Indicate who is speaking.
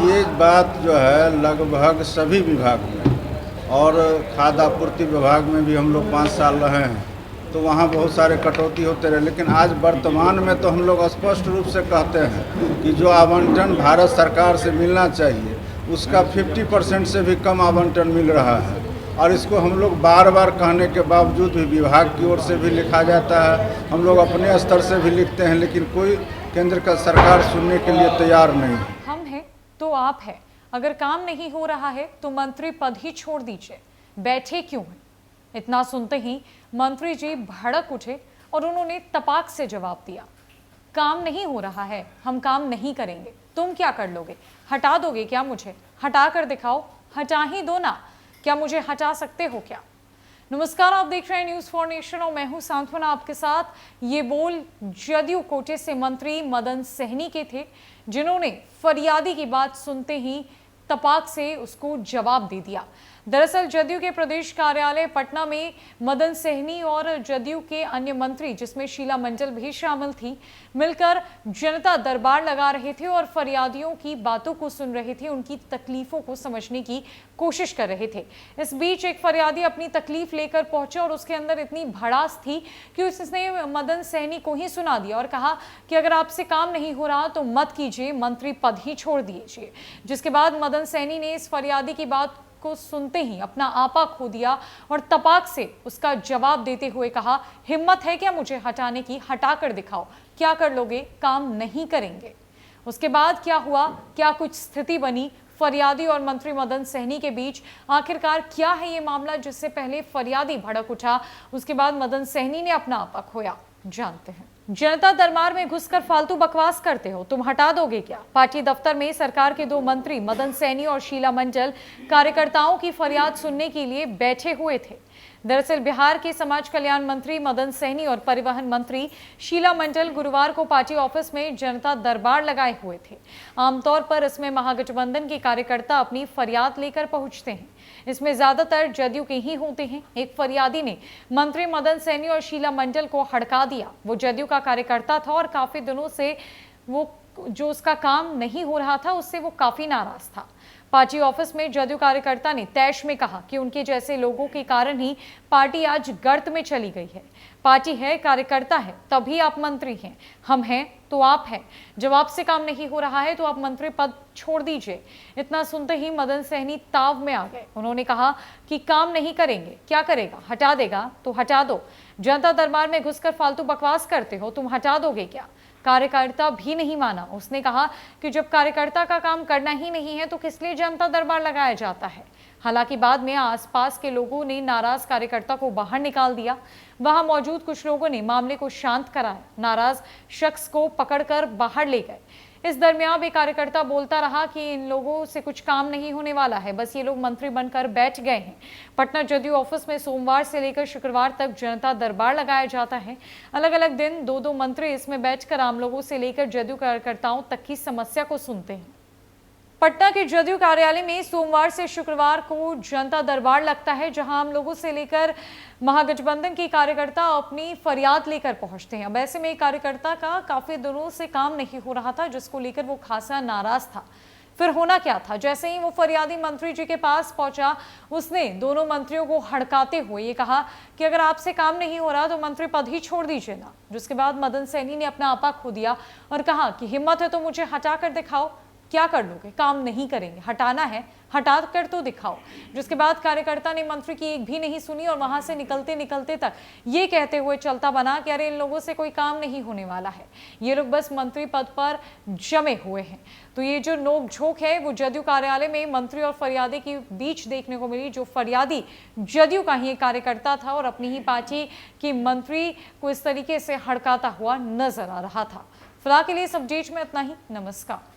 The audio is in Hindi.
Speaker 1: ये बात जो है लगभग सभी विभाग में और खाद्य आपूर्ति विभाग में भी हम लोग 5 साल रहे हैं, तो वहाँ बहुत सारे कटौती होते रहे। लेकिन आज वर्तमान में तो हम लोग स्पष्ट रूप से कहते हैं कि जो आवंटन भारत सरकार से मिलना चाहिए उसका 50% से भी कम आवंटन मिल रहा है। और इसको हम लोग बार बार कहने के बावजूद भी विभाग की ओर से भी लिखा जाता है, हम लोग अपने स्तर से भी लिखते हैं, लेकिन कोई केंद्र का सरकार सुनने के लिए तैयार नहीं है।
Speaker 2: हम हैं तो आप हैं, अगर काम नहीं हो रहा है तो मंत्री पद ही छोड़ दीजिए, बैठे क्यों हैं? इतना सुनते ही मंत्री जी भड़क उठे और उन्होंने तपाक से जवाब दिया, काम नहीं हो रहा है, हम काम नहीं करेंगे। तुम क्या कर लोगे? हटा दोगे क्या मुझे? हटा कर दिखाओ, हटा ही दो ना, क्या मुझे हटा सकते हो क्या? नमस्कार, आप देख रहे हैं न्यूज़ फॉर नेशन और मैं हूं सांत्वना आपके साथ। ये बोल जदयू कोटे से मंत्री मदन सहनी के थे, जिन्होंने फरियादी की बात सुनते ही तपाक से उसको जवाब दे दिया। दरअसल जदयू के प्रदेश कार्यालय पटना में मदन सहनी और जदयू के अन्य मंत्री, जिसमें शीला मंडल भी शामिल थी, मिलकर जनता दरबार लगा रहे थे और फरियादियों की बातों को सुन रहे थे, उनकी तकलीफों को समझने की कोशिश कर रहे थे। इस बीच एक फरियादी अपनी तकलीफ लेकर पहुंचे और उसके अंदर इतनी भड़ास थी कि उसने मदन सहनी को ही सुना दिया और कहा कि अगर आपसे काम नहीं हो रहा तो मत कीजिए, मंत्री पद ही छोड़ दीजिए। जिसके बाद मदन सहनी ने इस फरियादी की बात को सुनते ही अपना आपा खो दिया और तपाक से उसका जवाब देते हुए कहा, हिम्मत है क्या मुझे हटाने की? हटा कर दिखाओ, क्या कर लोगे? काम नहीं करेंगे। उसके बाद क्या हुआ, क्या कुछ स्थिति बनी फरियादी और मंत्री मदन सहनी के बीच? आखिरकार क्या है ये मामला जिससे पहले फरियादी भड़क उठा, उसके बाद मदन सहनी ने अपना आपा खोया? जानते हैं। जनता दरबार में घुसकर फालतू बकवास करते हो, तुम हटा दोगे क्या? पार्टी दफ्तर में सरकार के 2 मंत्री मदन सहनी और शीला मंडल कार्यकर्ताओं की फरियाद सुनने के लिए बैठे हुए थे। दरअसल बिहार के समाज कल्याण मंत्री मदन सहनी और परिवहन मंत्री शीला मंडल गुरुवार को पार्टी ऑफिस में जनता दरबार लगाए हुए थे। आमतौर पर इसमें महागठबंधन के कार्यकर्ता अपनी फरियाद लेकर पहुंचते हैं। इसमें ज्यादातर जदयू के ही होते हैं। एक फरियादी ने मंत्री मदन सहनी और शीला मंडल को हड़का दिया। वो जदयू का कार्यकर्ता था और काफी दिनों से वो जो उसका काम नहीं हो रहा था उससे वो काफी नाराज था। पार्टी ऑफिस में जदयू कार्यकर्ता ने तैश में कहा कि उनके जैसे लोगों के कारण ही पार्टी आज गर्त में चली गई है। पार्टी है, कार्यकर्ता है, तभी आप मंत्री हैं। हम हैं तो आप हैं। जब आपसे काम नहीं हो रहा है तो आप मंत्री पद छोड़ दीजिए। इतना सुनते ही मदन सहनी ताव में आ गए। उन्होंने कहा कि काम नहीं करेंगे, क्या करेगा? हटा देगा तो हटा दो। जनता दरबार में घुसकर फालतू बकवास करते हो, तुम हटा दोगे क्या? कार्यकर्ता भी नहीं माना। उसने कहा कि जब कार्यकर्ता का काम करना ही नहीं है तो किस लिए जनता दरबार लगाया जाता है? हालांकि बाद में आसपास के लोगों ने नाराज कार्यकर्ता को बाहर निकाल दिया। वहां मौजूद कुछ लोगों ने मामले को शांत कराया, नाराज शख्स को पकड़कर बाहर ले गए। इस दरमियान एक कार्यकर्ता बोलता रहा कि इन लोगों से कुछ काम नहीं होने वाला है, बस ये लोग मंत्री बनकर बैठ गए हैं। पटना जदयू ऑफिस में सोमवार से लेकर शुक्रवार तक जनता दरबार लगाया जाता है। अलग अलग दिन 2-2 मंत्री इसमें बैठकर आम लोगों से लेकर जदयू कार्यकर्ताओं तक की समस्या को सुनते हैं। पटना के जदयू कार्यालय में सोमवार से शुक्रवार को जनता दरबार लगता है, जहां आम लोगों से लेकर महागठबंधन के कार्यकर्ता अपनी फरियाद लेकर पहुंचते हैं। अब ऐसे में एक कार्यकर्ता का काफी दिनों से काम नहीं हो रहा था, जिसको लेकर वो खासा नाराज था। फिर होना क्या था? जैसे ही वो फरियादी मंत्री जी के पास पहुंचा, उसने दोनों मंत्रियों को हड़काते हुए ये कहा कि अगर आपसे काम नहीं हो रहा तो मंत्री पद ही छोड़ दीजिए ना। जिसके बाद मदन सहनी ने अपना आपा खो दिया और कहा कि हिम्मत है तो मुझे हटा कर दिखाओ, क्या कर लोगे? काम नहीं करेंगे, हटाना है, हटा कर तो दिखाओ। जिसके बाद कार्यकर्ता ने मंत्री की एक भी नहीं सुनी और वहां से निकलते निकलते तक ये कहते हुए चलता बना कि अरे इन लोगों से कोई काम नहीं होने वाला है, ये लोग बस मंत्री पद पर जमे हुए हैं। तो ये जो नोक-झोंक है वो जदयू कार्यालय में मंत्री और फरियादी के बीच देखने को मिली। जो फरियादी जदयू का ही एक कार्यकर्ता था और अपनी ही पार्टी की मंत्री को इस तरीके से हड़काता हुआ नजर आ रहा था। फिलहाल के लिए इस अपडेट में इतना ही। नमस्कार।